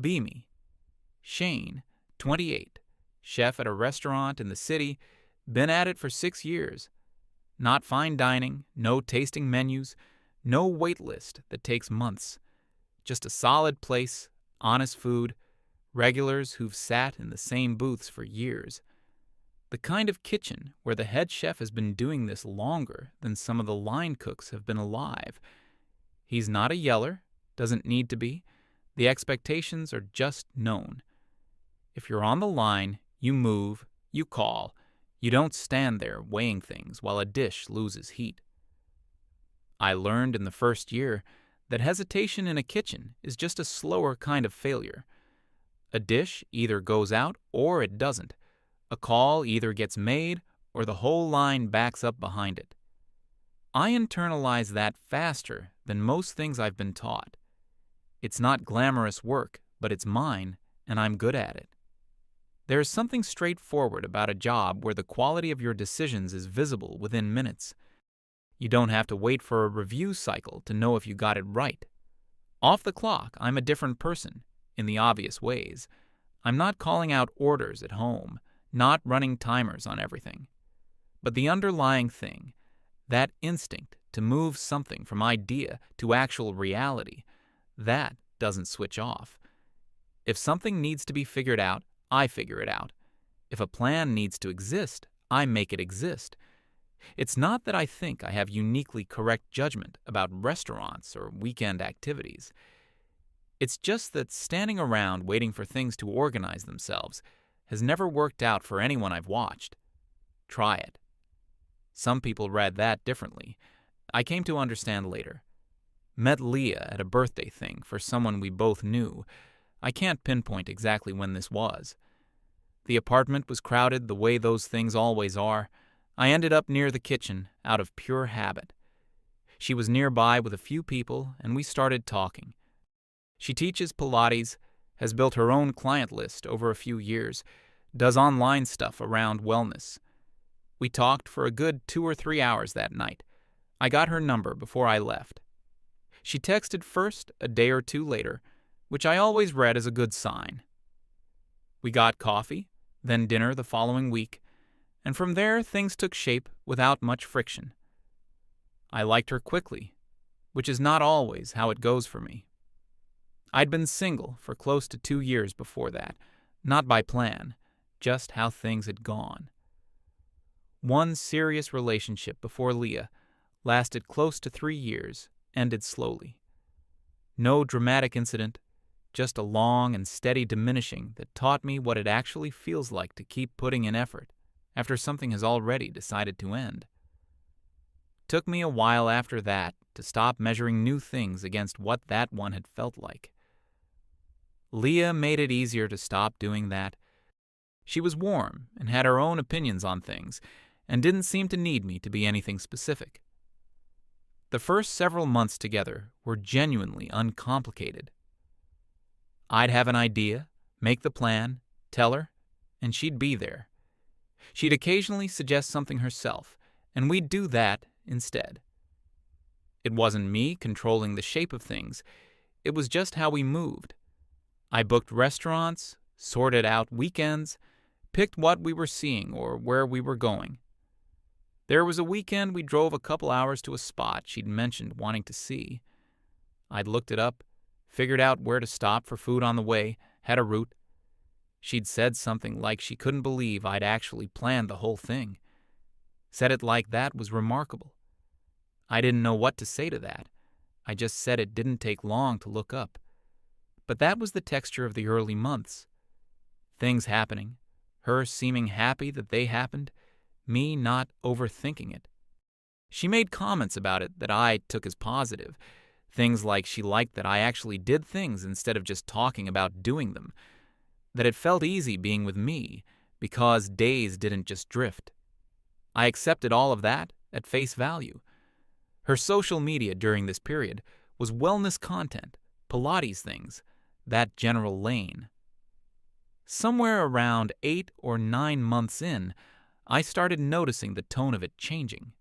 Beamy. Shane, 28, chef at a restaurant in the city, been at it for 6 years. Not fine dining, no tasting menus, no wait list that takes months. Just a solid place, honest food, regulars who've sat in the same booths for years. The kind of kitchen where the head chef has been doing this longer than some of the line cooks have been alive. He's not a yeller, doesn't need to be. The expectations are just known. If you're on the line, you move, you call. You don't stand there weighing things while a dish loses heat. I learned in the first year that hesitation in a kitchen is just a slower kind of failure. A dish either goes out or it doesn't. A call either gets made or the whole line backs up behind it. I internalize that faster than most things I've been taught. It's not glamorous work, but it's mine, and I'm good at it. There is something straightforward about a job where the quality of your decisions is visible within minutes. You don't have to wait for a review cycle to know if you got it right. Off the clock, I'm a different person, in the obvious ways. I'm not calling out orders at home, not running timers on everything. But the underlying thing, that instinct to move something from idea to actual reality, that doesn't switch off. If something needs to be figured out, I figure it out. If a plan needs to exist, I make it exist. It's not that I think I have uniquely correct judgment about restaurants or weekend activities. It's just that standing around waiting for things to organize themselves has never worked out for anyone I've watched. Try it. Some people read that differently. I came to understand later. Met Leah at a birthday thing for someone we both knew. I can't pinpoint exactly when this was. The apartment was crowded the way those things always are. I ended up near the kitchen out of pure habit. She was nearby with a few people, and we started talking. She teaches Pilates, has built her own client list over a few years, does online stuff around wellness. We talked for a good 2 or 3 hours that night. I got her number before I left. She texted first a day or two later, which I always read as a good sign. We got coffee, then dinner the following week, and from there things took shape without much friction. I liked her quickly, which is not always how it goes for me. I'd been single for close to 2 years before that, not by plan, just how things had gone. One serious relationship before Leah lasted close to 3 years, ended slowly. No dramatic incident, just a long and steady diminishing that taught me what it actually feels like to keep putting in effort after something has already decided to end. Took me a while after that to stop measuring new things against what that one had felt like. Leah made it easier to stop doing that. She was warm and had her own opinions on things and didn't seem to need me to be anything specific. The first several months together were genuinely uncomplicated. I'd have an idea, make the plan, tell her, and she'd be there. She'd occasionally suggest something herself, and we'd do that instead. It wasn't me controlling the shape of things. It was just how we moved. I booked restaurants, sorted out weekends, picked what we were seeing or where we were going. There was a weekend we drove a couple hours to a spot she'd mentioned wanting to see. I'd looked it up, figured out where to stop for food on the way, had a route. She'd said something like she couldn't believe I'd actually planned the whole thing. Said it like that was remarkable. I didn't know what to say to that. I just said it didn't take long to look up. But that was the texture of the early months. Things happening, her seeming happy that they happened, me not overthinking it. She made comments about it that I took as positive. Things like she liked that I actually did things instead of just talking about doing them. That it felt easy being with me because days didn't just drift. I accepted all of that at face value. Her social media during this period was wellness content, Pilates things, that general lane. Somewhere around 8 or 9 months in, I started noticing the tone of it changing.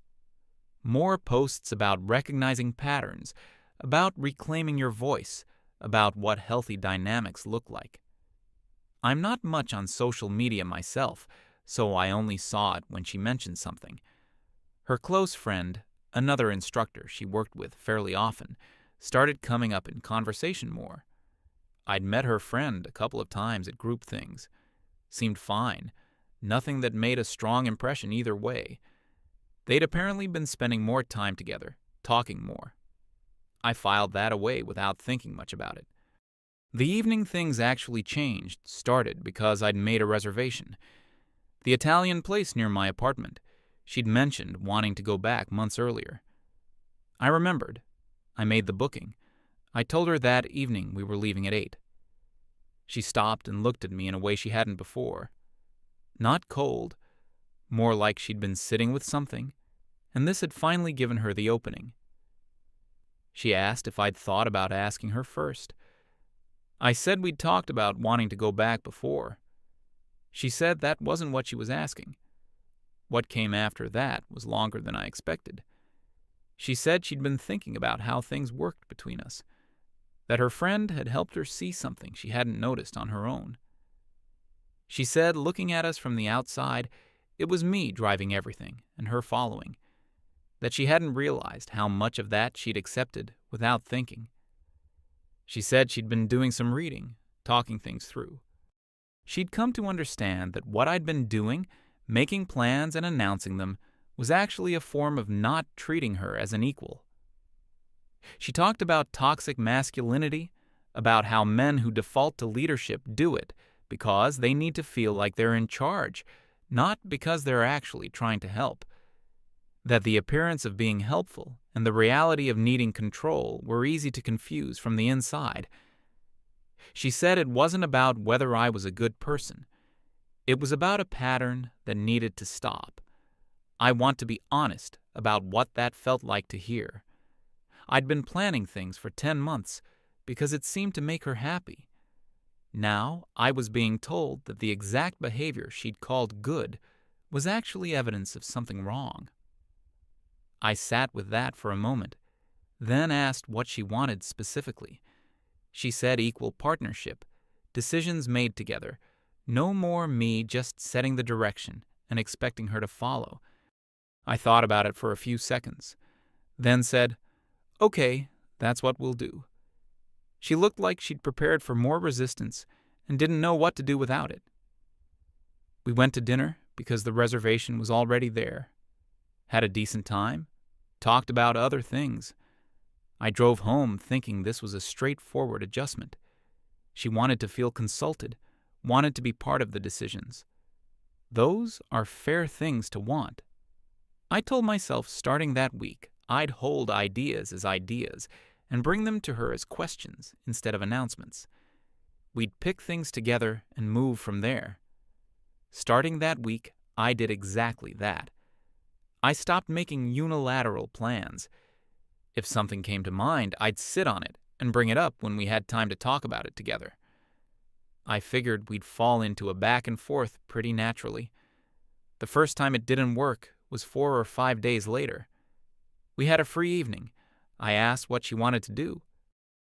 More posts about recognizing patterns, about reclaiming your voice, about what healthy dynamics look like. I'm not much on social media myself, so I only saw it when she mentioned something. Her close friend, another instructor she worked with fairly often, started coming up in conversation more. I'd met her friend a couple of times at group things. Seemed fine. Nothing that made a strong impression either way. They'd apparently been spending more time together, talking more. I filed that away without thinking much about it. The evening things actually started because I'd made a reservation. The Italian place near my apartment. She'd mentioned wanting to go back months earlier. I remembered. I made the booking. I told her that evening we were leaving at 8. She stopped and looked at me in a way she hadn't before. Not cold, more like she'd been sitting with something, and this had finally given her the opening. She asked if I'd thought about asking her first. I said we'd talked about wanting to go back before. She said that wasn't what she was asking. What came after that was longer than I expected. She said she'd been thinking about how things worked between us, that her friend had helped her see something she hadn't noticed on her own. She said, looking at us from the outside, it was me driving everything and her following, that she hadn't realized how much of that she'd accepted without thinking. She said she'd been doing some reading, talking things through. She'd come to understand that what I'd been doing, making plans and announcing them, was actually a form of not treating her as an equal. She talked about toxic masculinity, about how men who default to leadership do it because they need to feel like they're in charge, not because they're actually trying to help. That the appearance of being helpful and the reality of needing control were easy to confuse from the inside. She said it wasn't about whether I was a good person. It was about a pattern that needed to stop. I want to be honest about what that felt like to hear. I'd been planning things for 10 months because it seemed to make her happy. Now I was being told that the exact behavior she'd called good was actually evidence of something wrong. I sat with that for a moment, then asked what she wanted specifically. She said equal partnership, decisions made together, no more me just setting the direction and expecting her to follow. I thought about it for a few seconds, then said, "Okay, that's what we'll do." She looked like she'd prepared for more resistance and didn't know what to do without it. We went to dinner because the reservation was already there. Had a decent time, talked about other things. I drove home thinking this was a straightforward adjustment. She wanted to feel consulted, wanted to be part of the decisions. Those are fair things to want. I told myself starting that week I'd hold ideas as ideas and bring them to her as questions instead of announcements. We'd pick things together and move from there. Starting that week, I did exactly that. I stopped making unilateral plans. If something came to mind, I'd sit on it and bring it up when we had time to talk about it together. I figured we'd fall into a back and forth pretty naturally. The first time it didn't work was 4 or 5 days later. We had a free evening. I asked what she wanted to do.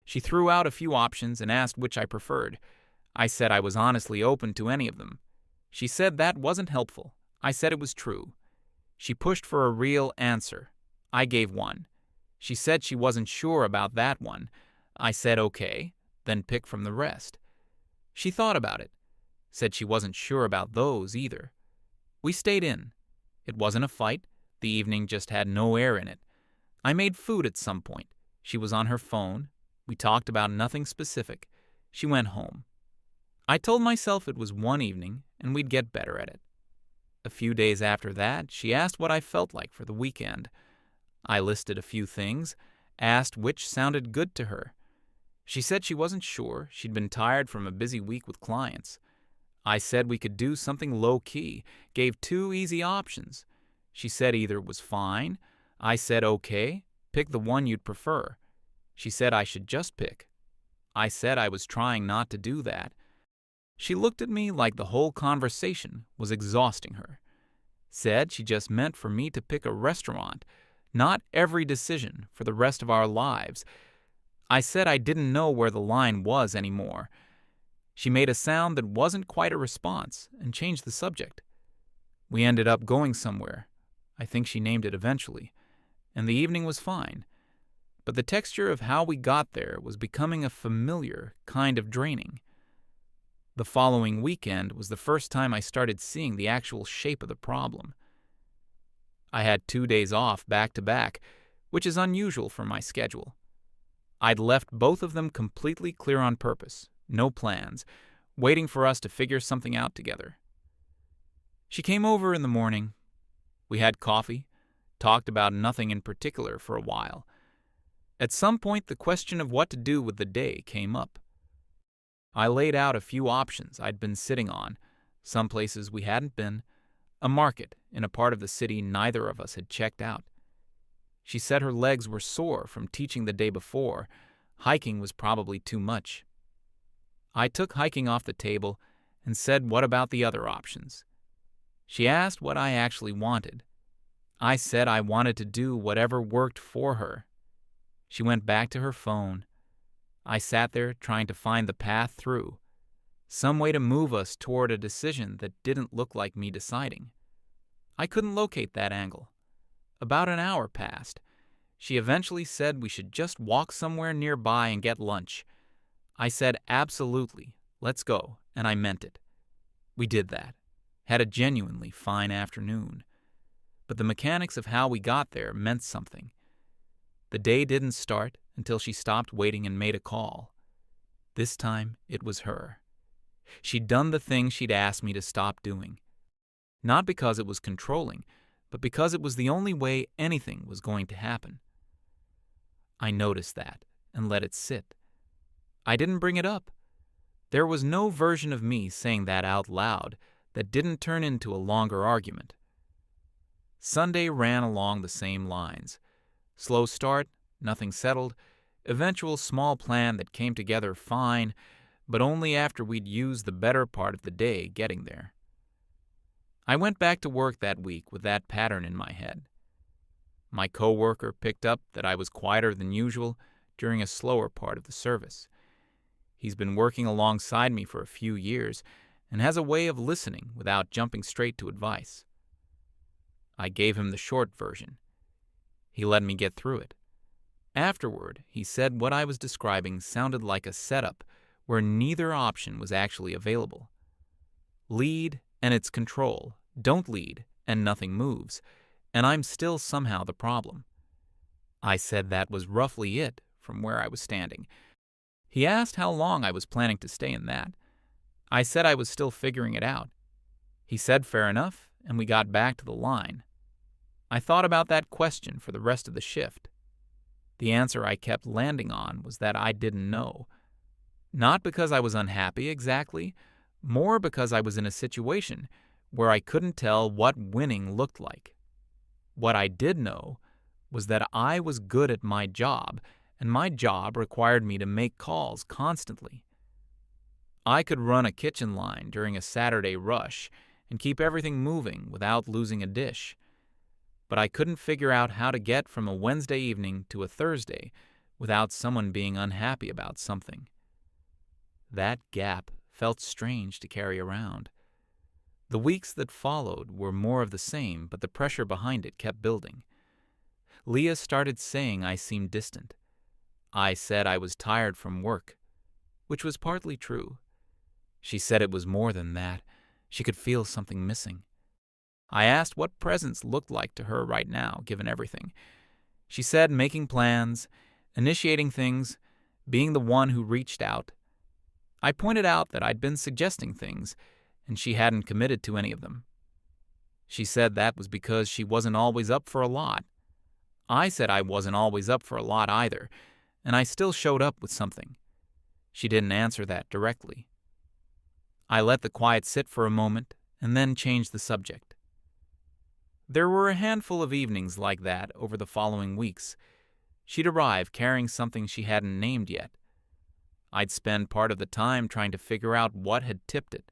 She threw out a few options and asked which I preferred. I said I was honestly open to any of them. She said that wasn't helpful. I said it was true. She pushed for a real answer. I gave one. She said she wasn't sure about that one. I said okay, then pick from the rest. She thought about it. Said she wasn't sure about those either. We stayed in. It wasn't a fight. The evening just had no air in it. I made food at some point. She was on her phone. We talked about nothing specific. She went home. I told myself it was one evening and we'd get better at it. A few days after that, she asked what I felt like for the weekend. I listed a few things, asked which sounded good to her. She said she wasn't sure. She'd been tired from a busy week with clients. I said we could do something low-key, gave 2 easy options. She said either was fine. I said okay, pick the one you'd prefer. She said I should just pick. I said I was trying not to do that. She looked at me like the whole conversation was exhausting her. Said she just meant for me to pick a restaurant, not every decision for the rest of our lives. I said I didn't know where the line was anymore. She made a sound that wasn't quite a response and changed the subject. We ended up going somewhere. I think she named it eventually, and the evening was fine. But the texture of how we got there was becoming a familiar kind of draining. The following weekend was the first time I started seeing the actual shape of the problem. I had 2 days off back to back, which is unusual for my schedule. I'd left both of them completely clear on purpose, no plans, waiting for us to figure something out together. She came over in the morning. We had coffee, talked about nothing in particular for a while. At some point, the question of what to do with the day came up. I laid out a few options I'd been sitting on, some places we hadn't been, a market in a part of the city neither of us had checked out. She said her legs were sore from teaching the day before. Hiking was probably too much. I took hiking off the table and said, what about the other options? She asked what I actually wanted. I said I wanted to do whatever worked for her. She went back to her phone. I sat there trying to find the path through, some way to move us toward a decision that didn't look like me deciding. I couldn't locate that angle. About an hour passed. She eventually said we should just walk somewhere nearby and get lunch. I said absolutely, let's go, and I meant it. We did that. Had a genuinely fine afternoon. But the mechanics of how we got there meant something. The day didn't start until she stopped waiting and made a call. This time, it was her. She'd done the thing she'd asked me to stop doing. Not because it was controlling, but because it was the only way anything was going to happen. I noticed that and let it sit. I didn't bring it up. There was no version of me saying that out loud that didn't turn into a longer argument. Sunday ran along the same lines. Slow start, nothing settled, eventual small plan that came together fine, but only after we'd used the better part of the day getting there. I went back to work that week with that pattern in my head. My coworker picked up that I was quieter than usual during a slower part of the service. He's been working alongside me for a few years and has a way of listening without jumping straight to advice. I gave him the short version. He let me get through it. Afterward, he said what I was describing sounded like a setup where neither option was actually available. Lead and it's control. Don't lead and nothing moves, and I'm still somehow the problem. I said that was roughly it from where I was standing. He asked how long I was planning to stay in that. I said I was still figuring it out. He said fair enough, and we got back to the line. I thought about that question for the rest of the shift. The answer I kept landing on was that I didn't know. Not because I was unhappy exactly, more because I was in a situation where I couldn't tell what winning looked like. What I did know was that I was good at my job, and my job required me to make calls constantly. I could run a kitchen line during a Saturday rush and keep everything moving without losing a dish. But I couldn't figure out how to get from a Wednesday evening to a Thursday without someone being unhappy about something. That gap felt strange to carry around. The weeks that followed were more of the same, but the pressure behind it kept building. Leah started saying I seemed distant. I said I was tired from work, which was partly true. She said it was more than that. She could feel something missing. I asked what presence looked like to her right now, given everything. She said making plans, initiating things, being the one who reached out. I pointed out that I'd been suggesting things, and she hadn't committed to any of them. She said that was because she wasn't always up for a lot. I said I wasn't always up for a lot either, and I still showed up with something. She didn't answer that directly. I let the quiet sit for a moment, and then changed the subject. There were a handful of evenings like that over the following weeks. She'd arrive carrying something she hadn't named yet. I'd spend part of the time trying to figure out what had tipped it.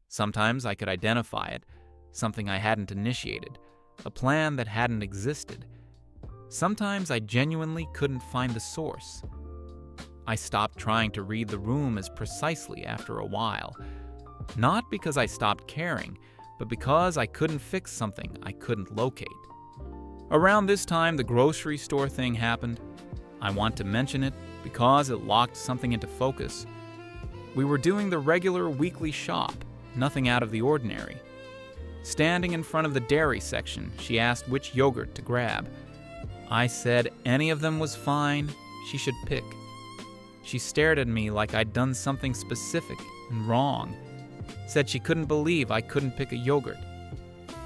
Sometimes I could identify it, something I hadn't initiated, a plan that hadn't existed. Sometimes I genuinely couldn't find the source, I stopped trying to read the room as precisely after a while. Not because I stopped caring, but because I couldn't fix something I couldn't locate. Around this time, the grocery store thing happened. I want to mention it because it locked something into focus. We were doing the regular weekly shop, nothing out of the ordinary. Standing in front of the dairy section, she asked which yogurt to grab. I said any of them was fine, she should pick. She stared at me like I'd done something specific and wrong. Said she couldn't believe I couldn't pick a yogurt.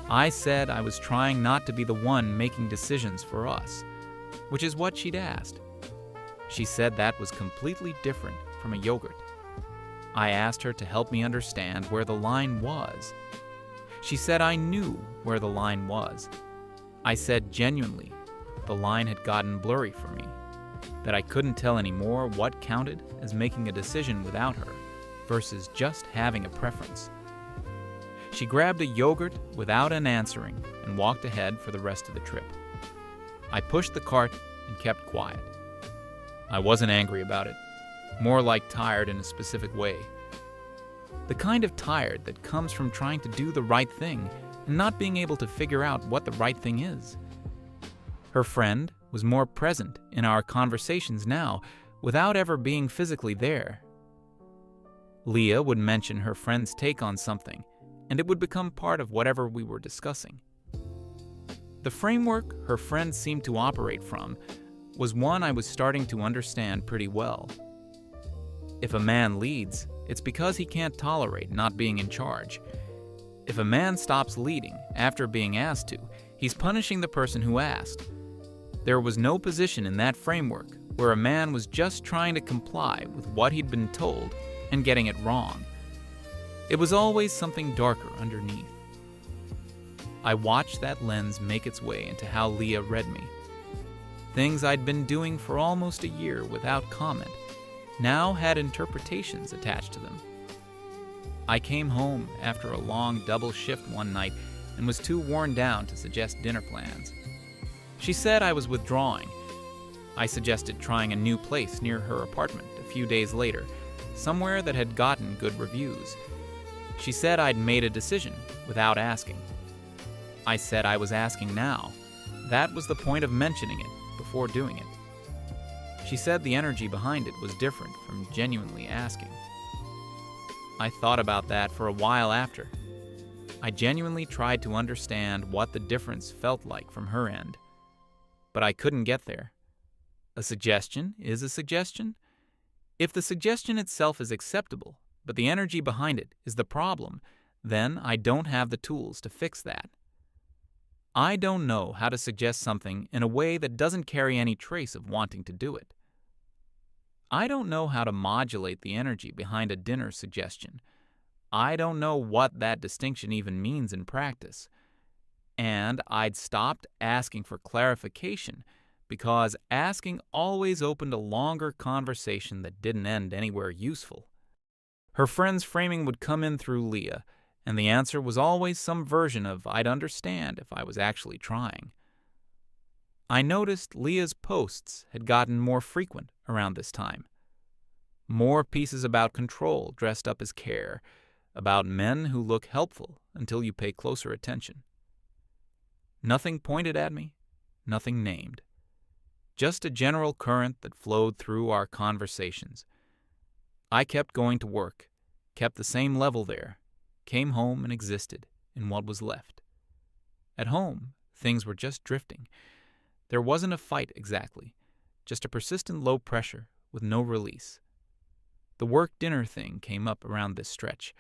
I said I was trying not to be the one making decisions for us, which is what she'd asked. She said that was completely different from a yogurt. I asked her to help me understand where the line was. She said I knew where the line was. I said genuinely, the line had gotten blurry for me, that I couldn't tell anymore what counted as making a decision without her versus just having a preference. She grabbed a yogurt without an answering and walked ahead for the rest of the trip. I pushed the cart and kept quiet. I wasn't angry about it, more like tired in a specific way. The kind of tired that comes from trying to do the right thing and not being able to figure out what the right thing is. Her friend was more present in our conversations now without ever being physically there. Leah would mention her friend's take on something, and it would become part of whatever we were discussing. The framework her friend seemed to operate from was one I was starting to understand pretty well. If a man leads, it's because he can't tolerate not being in charge. If a man stops leading after being asked to, he's punishing the person who asked. There was no position in that framework where a man was just trying to comply with what he'd been told and getting it wrong. It was always something darker underneath. I watched that lens make its way into how Leah read me. Things I'd been doing for almost a year without comment now had interpretations attached to them. I came home after a long double shift one night and was too worn down to suggest dinner plans. She said I was withdrawing. I suggested trying a new place near her apartment a few days later, somewhere that had gotten good reviews. She said I'd made a decision without asking. I said I was asking now. That was the point of mentioning it before doing it. She said the energy behind it was different from genuinely asking. I thought about that for a while after. I genuinely tried to understand what the difference felt like from her end. But I couldn't get there. A suggestion is a suggestion. If the suggestion itself is acceptable, but the energy behind it is the problem, then I don't have the tools to fix that. I don't know how to suggest something in a way that doesn't carry any trace of wanting to do it. I don't know how to modulate the energy behind a dinner suggestion. I don't know what that distinction even means in practice. And I'd stopped asking for clarification because asking always opened a longer conversation that didn't end anywhere useful. Her friend's framing would come in through Leah, and the answer was always some version of I'd understand if I was actually trying. I noticed Leah's posts had gotten more frequent around this time. More pieces about control dressed up as care, about men who look helpful until you pay closer attention. Nothing pointed at me, nothing named. Just a general current that flowed through our conversations. I kept going to work, kept the same level there, came home and existed in what was left. At home, things were just drifting. There wasn't a fight exactly, just a persistent low pressure with no release. The work dinner thing came up around this stretch.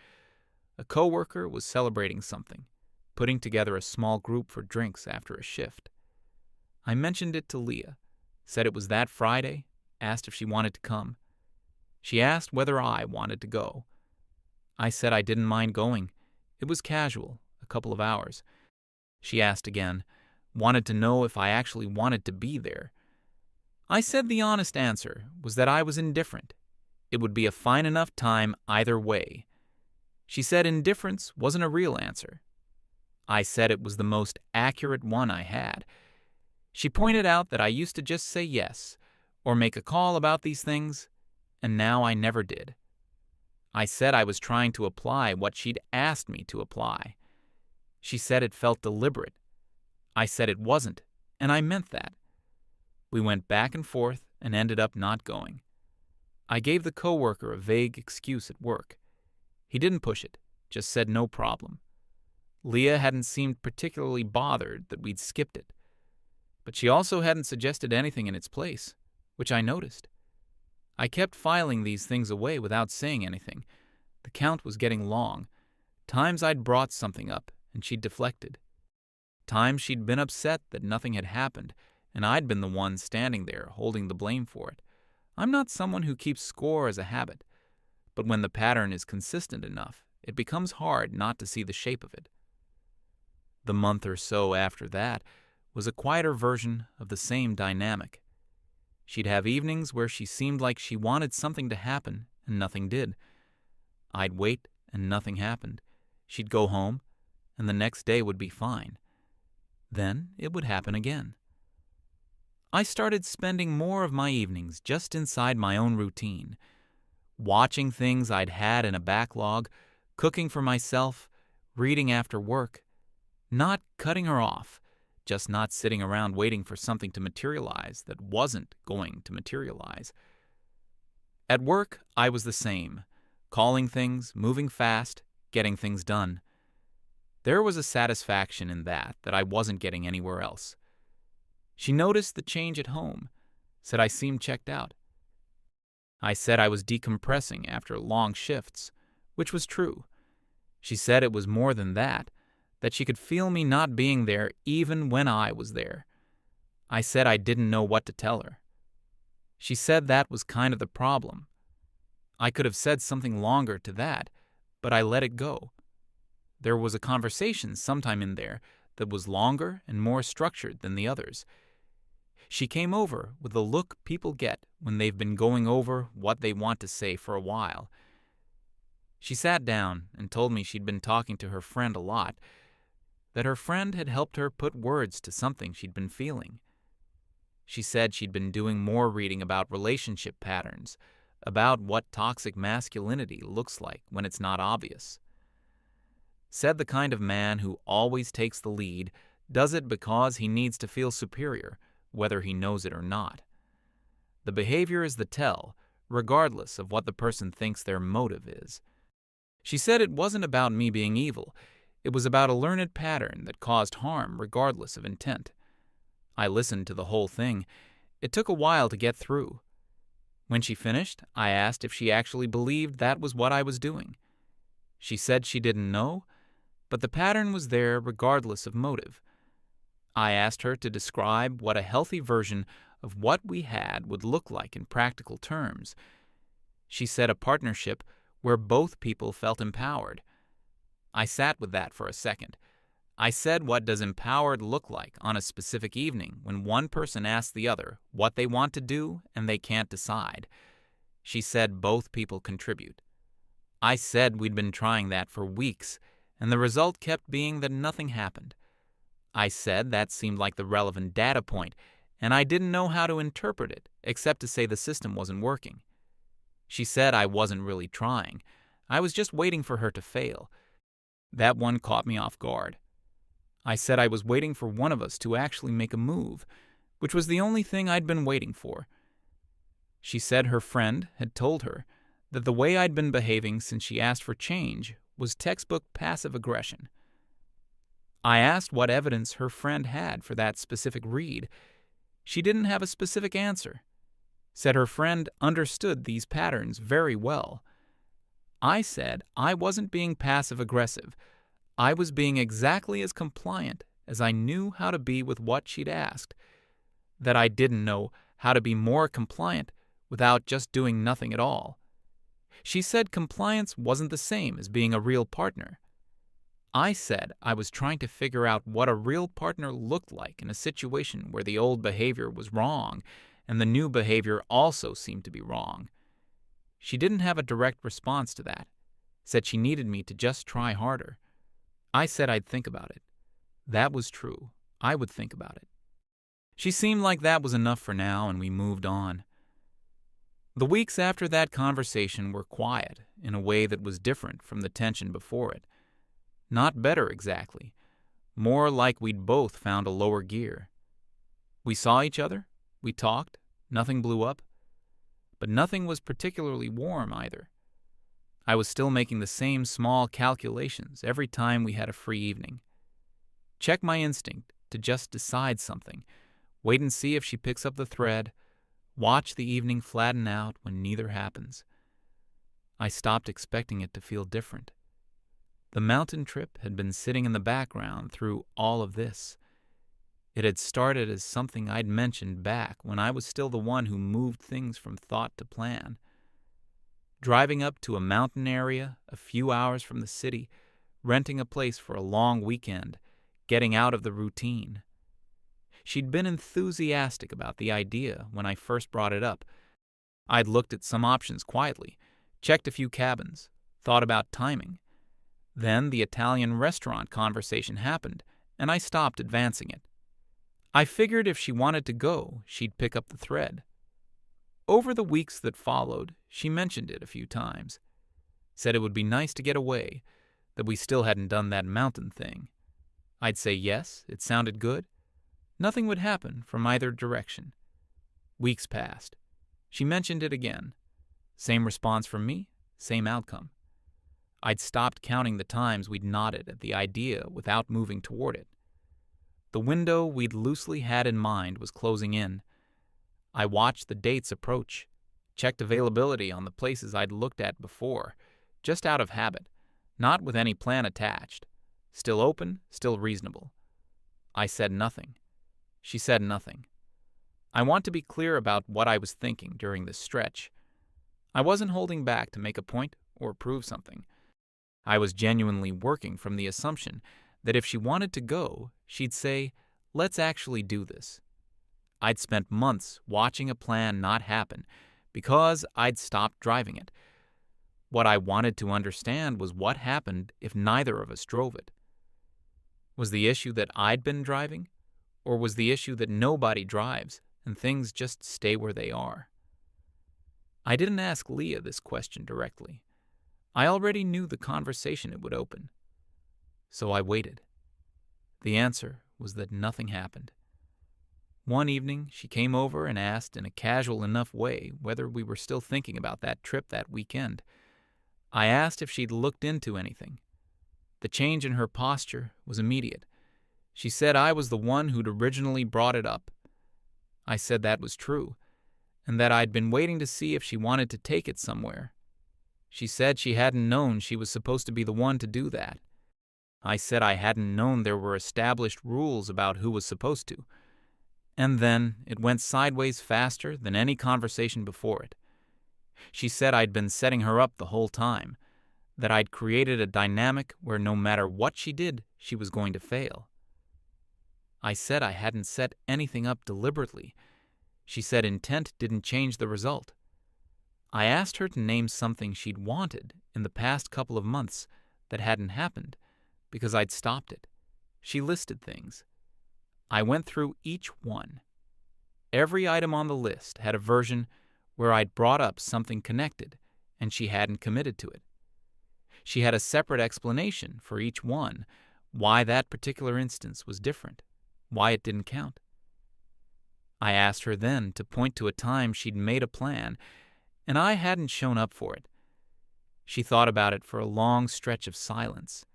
A coworker was celebrating something, putting together a small group for drinks after a shift. I mentioned it to Leah, said it was that Friday, asked if she wanted to come. She asked whether I wanted to go. I said I didn't mind going. It was casual, a couple of hours. She asked again, wanted to know if I actually wanted to be there. I said the honest answer was that I was indifferent. It would be a fine enough time either way. She said indifference wasn't a real answer. I said it was the most accurate one I had. She pointed out that I used to just say yes, or make a call about these things, and now I never did. I said I was trying to apply what she'd asked me to apply. She said it felt deliberate. I said it wasn't, and I meant that. We went back and forth and ended up not going. I gave the coworker a vague excuse at work. He didn't push it, just said no problem. Leah hadn't seemed particularly bothered that we'd skipped it, but she also hadn't suggested anything in its place, which I noticed. I kept filing these things away without saying anything. The count was getting long. Times I'd brought something up and she'd deflected. Times she'd been upset that nothing had happened and I'd been the one standing there holding the blame for it. I'm not someone who keeps score as a habit, but when the pattern is consistent enough, it becomes hard not to see the shape of it. The month or so after that was a quieter version of the same dynamic. She'd have evenings where she seemed like she wanted something to happen and nothing did. I'd wait and nothing happened. She'd go home and the next day would be fine. Then it would happen again. I started spending more of my evenings just inside my own routine, watching things I'd had in a backlog, cooking for myself, reading after work, not cutting her off, just not sitting around waiting for something to materialize that wasn't going to materialize. At work, I was the same, calling things, moving fast, getting things done. There was a satisfaction in that I wasn't getting anywhere else. She noticed the change at home, said I seemed checked out. I said I was decompressing after long shifts, which was true. She said it was more than that she could feel me not being there even when I was there. I said I didn't know what to tell her. She said that was kind of the problem. I could have said something longer to that, but I let it go. There was a conversation sometime in there that was longer and more structured than the others. She came over with the look people get when they've been going over what they want to say for a while. She sat down and told me she'd been talking to her friend a lot, that her friend had helped her put words to something she'd been feeling. She said she'd been doing more reading about relationship patterns, about what toxic masculinity looks like when it's not obvious. Said the kind of man who always takes the lead does it because he needs to feel superior, whether he knows it or not. The behavior is the tell, regardless of what the person thinks their motive is. She said it wasn't about me being evil. It was about a learned pattern that caused harm regardless of intent. I listened to the whole thing. It took a while to get through. When she finished, I asked if she actually believed that was what I was doing. She said she didn't know, but the pattern was there regardless of motive. I asked her to describe what a healthy version of what we had would look like in practical terms. She said a partnership where both people felt empowered. I sat with that for a second. I said, what does empowered look like on a specific evening when one person asks the other what they want to do and they can't decide? She said both people contribute. I said we'd been trying that for weeks, and the result kept being that nothing happened. I said that seemed like the relevant data point, and I didn't know how to interpret it except to say the system wasn't working. She said I wasn't really trying. I was just waiting for her to fail. That one caught me off guard. I said I was waiting for one of us to actually make a move, which was the only thing I'd been waiting for. She said her friend had told her that the way I'd been behaving since she asked for change was textbook passive aggression. I asked what evidence her friend had for that specific read. She didn't have a specific answer. Said her friend understood these patterns very well. I said I wasn't being passive-aggressive. I was being exactly as compliant as I knew how to be with what she'd asked. That I didn't know how to be more compliant without just doing nothing at all. She said compliance wasn't the same as being a real partner. I said I was trying to figure out what a real partner looked like in a situation where the old behavior was wrong and the new behavior also seemed to be wrong. She didn't have a direct response to that, said she needed me to just try harder. I said I'd think about it. That was true. I would think about it. She seemed like that was enough for now, and we moved on. The weeks after that conversation were quiet in a way that was different from the tension before it. Not better exactly, more like we'd both found a lower gear. We saw each other, we talked, nothing blew up, but nothing was particularly warm either. I was still making the same small calculations every time we had a free evening. Check my instinct to just decide something, wait and see if she picks up the thread, watch the evening flatten out when neither happens. I stopped expecting it to feel different. The mountain trip had been sitting in the background through all of this. It had started as something I'd mentioned back when I was still the one who moved things from thought to plan. Driving up to a mountain area a few hours from the city, renting a place for a long weekend, getting out of the routine. She'd been enthusiastic about the idea when I first brought it up. I'd looked at some options quietly, checked a few cabins, thought about timing. Then the Italian restaurant conversation happened, and I stopped advancing it. I figured if she wanted to go, she'd pick up the thread. Over the weeks that followed, she mentioned it a few times. Said it would be nice to get away, that we still hadn't done that mountain thing. I'd say yes, it sounded good. Nothing would happen from either direction. Weeks passed. She mentioned it again. Same response from me, same outcome. I'd stopped counting the times we'd nodded at the idea without moving toward it. The window we'd loosely had in mind was closing in. I watched the dates approach, checked availability on the places I'd looked at before, just out of habit, not with any plan attached. Still open, still reasonable. I said nothing. She said nothing. I want to be clear about what I was thinking during this stretch. I wasn't holding back to make a point or prove something. I was genuinely working from the assumption that if she wanted to go, she'd say, "Let's actually do this." I'd spent months watching a plan not happen because I'd stopped driving it. What I wanted to understand was what happened if neither of us drove it. Was the issue that I'd been driving, or was the issue that nobody drives and things just stay where they are? I didn't ask Leah this question directly. I already knew the conversation it would open. So I waited. The answer was that nothing happened. One evening, she came over and asked in a casual enough way whether we were still thinking about that trip that weekend. I asked if she'd looked into anything. The change in her posture was immediate. She said I was the one who'd originally brought it up. I said that was true, and that I'd been waiting to see if she wanted to take it somewhere. She said she hadn't known she was supposed to be the one to do that. I said I hadn't known there were established rules about who was supposed to. And then it went sideways faster than any conversation before it. She said I'd been setting her up the whole time, that I'd created a dynamic where no matter what she did, she was going to fail. I said I hadn't set anything up deliberately. She said intent didn't change the result. I asked her to name something she'd wanted in the past couple of months that hadn't happened because I'd stopped it. She listed things. I went through each one. Every item on the list had a version where I'd brought up something connected and she hadn't committed to it. She had a separate explanation for each one, why that particular instance was different, why it didn't count. I asked her then to point to a time she'd made a plan and I hadn't shown up for it. She thought about it for a long stretch of silence.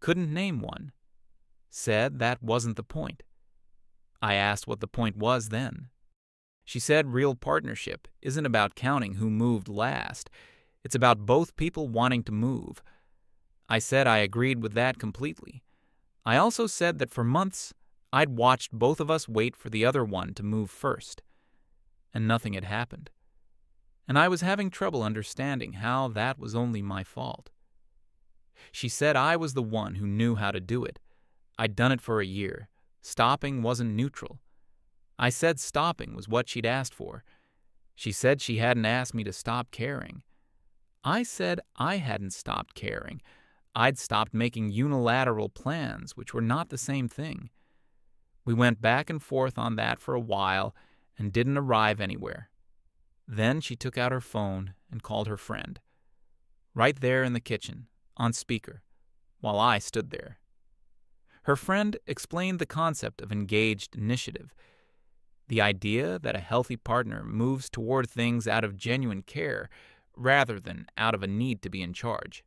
Couldn't name one. Said that wasn't the point. I asked what the point was then. She said real partnership isn't about counting who moved last. It's about both people wanting to move. I said I agreed with that completely. I also said that for months I'd watched both of us wait for the other one to move first, and nothing had happened. And I was having trouble understanding how that was only my fault. She said I was the one who knew how to do it. I'd done it for a year. Stopping wasn't neutral. I said stopping was what she'd asked for. She said she hadn't asked me to stop caring. I said I hadn't stopped caring. I'd stopped making unilateral plans, which were not the same thing. We went back and forth on that for a while and didn't arrive anywhere. Then she took out her phone and called her friend, right there in the kitchen, on speaker, while I stood there. Her friend explained the concept of engaged initiative, the idea that a healthy partner moves toward things out of genuine care rather than out of a need to be in charge.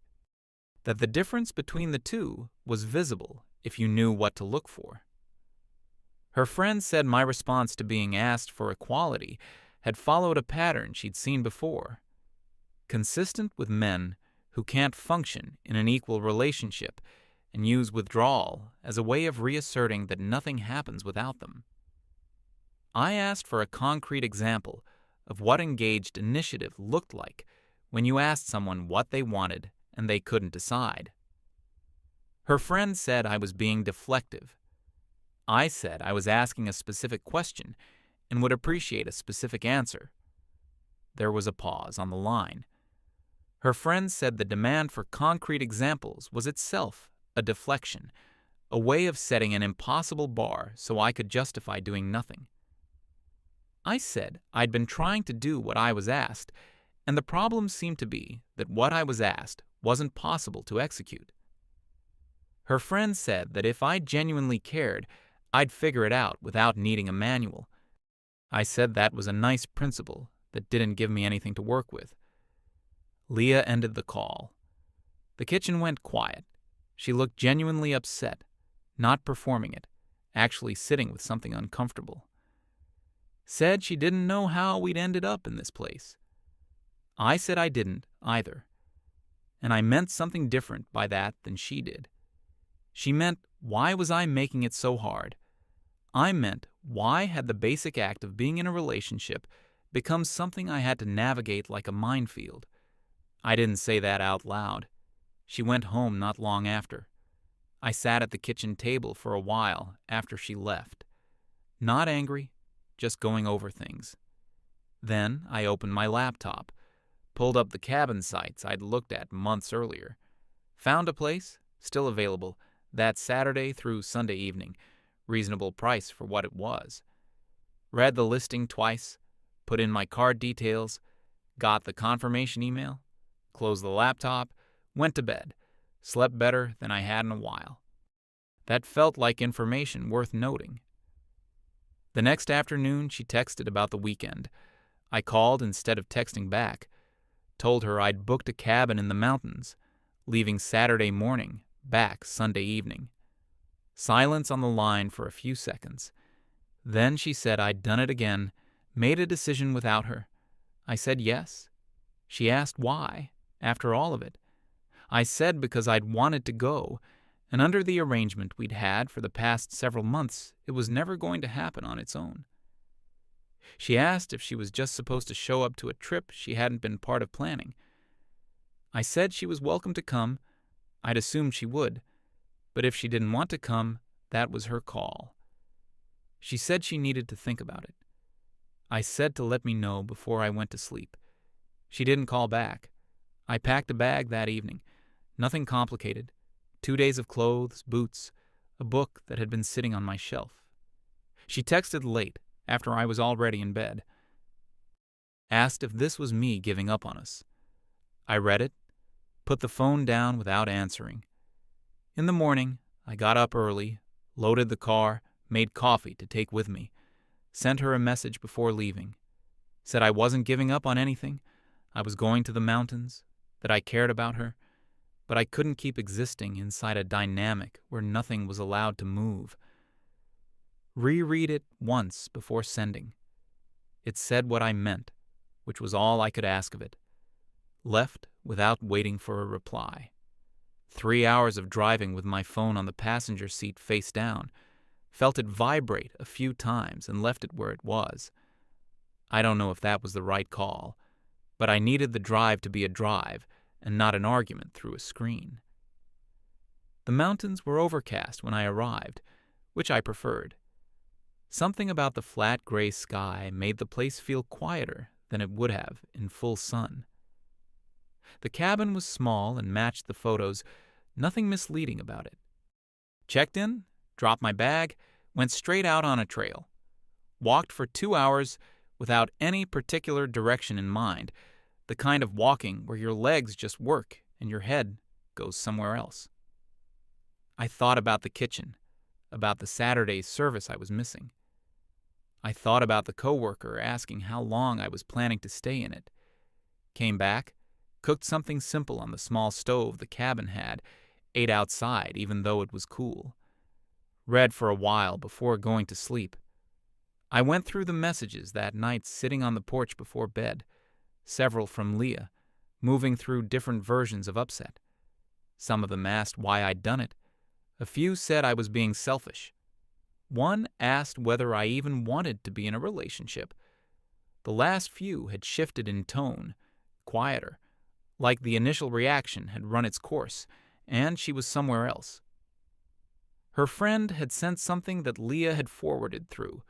That the difference between the two was visible if you knew what to look for. Her friend said my response to being asked for equality had followed a pattern she'd seen before, consistent with men who can't function in an equal relationship and use withdrawal as a way of reasserting that nothing happens without them. I asked for a concrete example of what engaged initiative looked like when you asked someone what they wanted and they couldn't decide. Her friend said I was being deflective. I said I was asking a specific question and would appreciate a specific answer. There was a pause on the line. Her friend said the demand for concrete examples was itself a deflection, a way of setting an impossible bar so I could justify doing nothing. I said I'd been trying to do what I was asked, and the problem seemed to be that what I was asked wasn't possible to execute. Her friend said that if I genuinely cared, I'd figure it out without needing a manual. I said that was a nice principle that didn't give me anything to work with. Leah ended the call. The kitchen went quiet. She looked genuinely upset, not performing it, actually sitting with something uncomfortable. Said she didn't know how we'd ended up in this place. I said I didn't either, and I meant something different by that than she did. She meant, why was I making it so hard? I meant, why had the basic act of being in a relationship become something I had to navigate like a minefield? I didn't say that out loud. She went home not long after. I sat at the kitchen table for a while after she left. Not angry, just going over things. Then I opened my laptop, pulled up the cabin sites I'd looked at months earlier, found a place, still available, that Saturday through Sunday evening, reasonable price for what it was. Read the listing twice, put in my card details, got the confirmation email, closed the laptop, went to bed, slept better than I had in a while. That felt like information worth noting. The next afternoon, she texted about the weekend. I called instead of texting back, told her I'd booked a cabin in the mountains, leaving Saturday morning, back Sunday evening. Silence on the line for a few seconds. Then she said I'd done it again, made a decision without her. I said yes. She asked why, after all of it. I said because I'd wanted to go, and under the arrangement we'd had for the past several months, it was never going to happen on its own. She asked if she was just supposed to show up to a trip she hadn't been part of planning. I said she was welcome to come. I'd assumed she would, but if she didn't want to come, that was her call. She said she needed to think about it. I said to let me know before I went to sleep. She didn't call back. I packed a bag that evening. Nothing complicated. 2 days of clothes, boots, a book that had been sitting on my shelf. She texted late, after I was already in bed. Asked if this was me giving up on us. I read it, put the phone down without answering. In the morning, I got up early, loaded the car, made coffee to take with me, sent her a message before leaving. Said I wasn't giving up on anything, I was going to the mountains, that I cared about her, but I couldn't keep existing inside a dynamic where nothing was allowed to move. Reread it once before sending. It said what I meant, which was all I could ask of it. Left without waiting for a reply. 3 hours of driving with my phone on the passenger seat face down, felt it vibrate a few times and left it where it was. I don't know if that was the right call, but I needed the drive to be a drive and not an argument through a screen. The mountains were overcast when I arrived, which I preferred. Something about the flat gray sky made the place feel quieter than it would have in full sun. The cabin was small and matched the photos, nothing misleading about it. Checked in, dropped my bag, went straight out on a trail. Walked for 2 hours, without any particular direction in mind, the kind of walking where your legs just work and your head goes somewhere else. I thought about the kitchen, about the Saturday service I was missing. I thought about the coworker asking how long I was planning to stay in it. Came back, cooked something simple on the small stove the cabin had, ate outside even though it was cool. Read for a while before going to sleep. I went through the messages that night sitting on the porch before bed, several from Leah, moving through different versions of upset. Some of them asked why I'd done it. A few said I was being selfish. One asked whether I even wanted to be in a relationship. The last few had shifted in tone, quieter, like the initial reaction had run its course, and she was somewhere else. Her friend had sent something that Leah had forwarded through,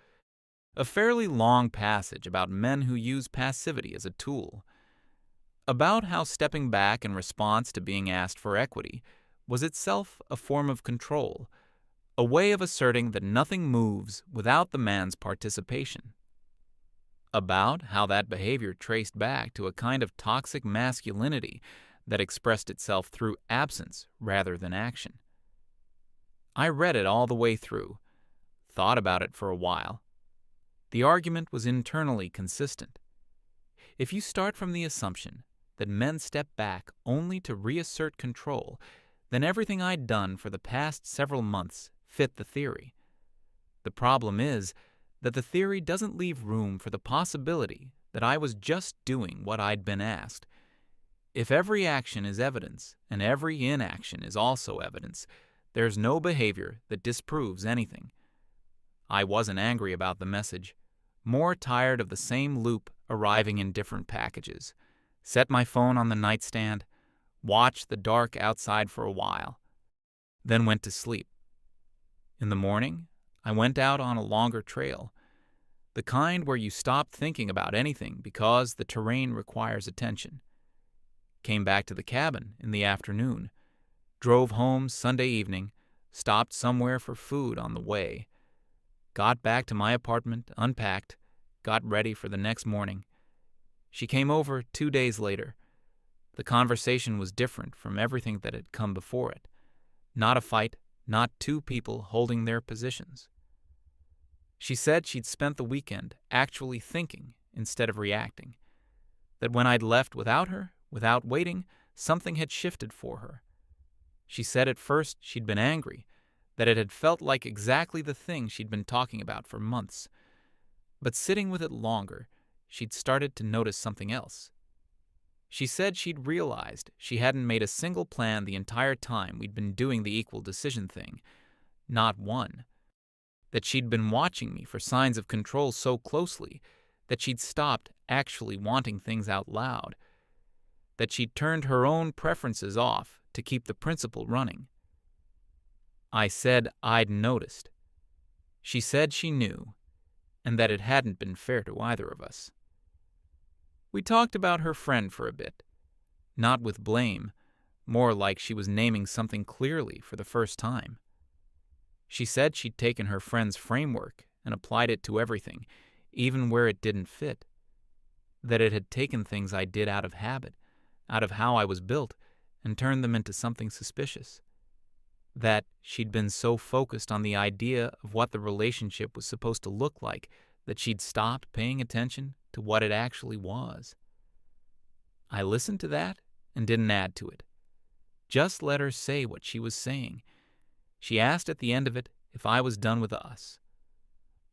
a fairly long passage about men who use passivity as a tool, about how stepping back in response to being asked for equity was itself a form of control, a way of asserting that nothing moves without the man's participation. About how that behavior traced back to a kind of toxic masculinity that expressed itself through absence rather than action. I read it all the way through, thought about it for a while. The argument was internally consistent. If you start from the assumption that men step back only to reassert control, then everything I'd done for the past several months fit the theory. The problem is that the theory doesn't leave room for the possibility that I was just doing what I'd been asked. If every action is evidence and every inaction is also evidence, there's no behavior that disproves anything. I wasn't angry about the message, more tired of the same loop arriving in different packages. Set my phone on the nightstand, watched the dark outside for a while, then went to sleep. In the morning, I went out on a longer trail, the kind where you stop thinking about anything because the terrain requires attention. Came back to the cabin in the afternoon, drove home Sunday evening, stopped somewhere for food on the way, got back to my apartment, unpacked, got ready for the next morning. She came over 2 days later. The conversation was different from everything that had come before it. Not a fight, not two people holding their positions. She said she'd spent the weekend actually thinking instead of reacting, that when I'd left without her, without waiting, something had shifted for her. She said at first she'd been angry, that it had felt like exactly the thing she'd been talking about for months. But sitting with it longer, she'd started to notice something else. She said she'd realized she hadn't made a single plan the entire time we'd been doing the equal decision thing. Not one. That she'd been watching me for signs of control so closely that she'd stopped actually wanting things out loud. That she'd turned her own preferences off to keep the principle running. I said I'd noticed. She said she knew, and that it hadn't been fair to either of us. We talked about her friend for a bit, not with blame, more like she was naming something clearly for the first time. She said she'd taken her friend's framework and applied it to everything, even where it didn't fit. That it had taken things I did out of habit, out of how I was built, and turned them into something suspicious. That she'd been so focused on the idea of what the relationship was supposed to look like that she'd stopped paying attention to what it actually was. I listened to that and didn't add to it. Just let her say what she was saying. She asked at the end of it if I was done with us.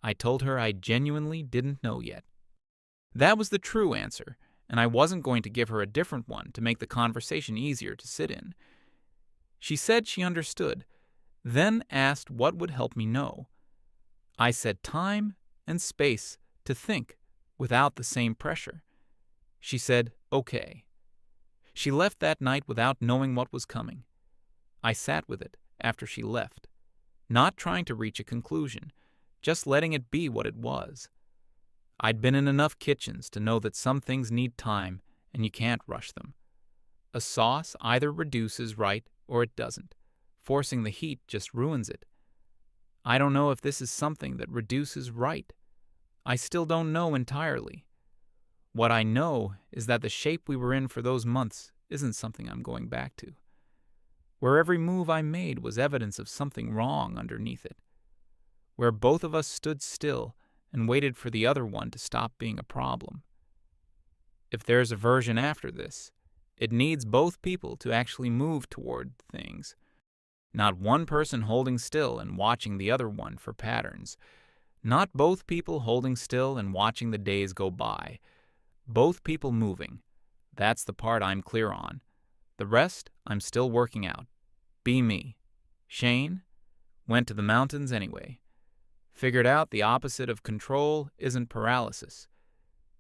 I told her I genuinely didn't know yet. That was the true answer, and I wasn't going to give her a different one to make the conversation easier to sit in. She said she understood, then asked what would help me know. I said time and space to think without the same pressure. She said, okay. She left that night without knowing what was coming. I sat with it after she left, not trying to reach a conclusion, just letting it be what it was. I'd been in enough kitchens to know that some things need time and you can't rush them. A sauce either reduces right or it doesn't. Forcing the heat just ruins it. I don't know if this is something that reduces right. I still don't know entirely. What I know is that the shape we were in for those months isn't something I'm going back to. Where every move I made was evidence of something wrong underneath it. Where both of us stood still and waited for the other one to stop being a problem. If there's a version after this, it needs both people to actually move toward things. Not one person holding still and watching the other one for patterns. Not both people holding still and watching the days go by. Both people moving. That's the part I'm clear on. The rest, I'm still working out. Be me. Shane went to the mountains anyway. Figured out the opposite of control isn't paralysis.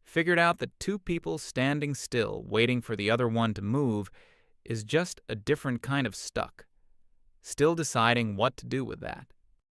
Figured out that two people standing still, waiting for the other one to move, is just a different kind of stuck. Still deciding what to do with that.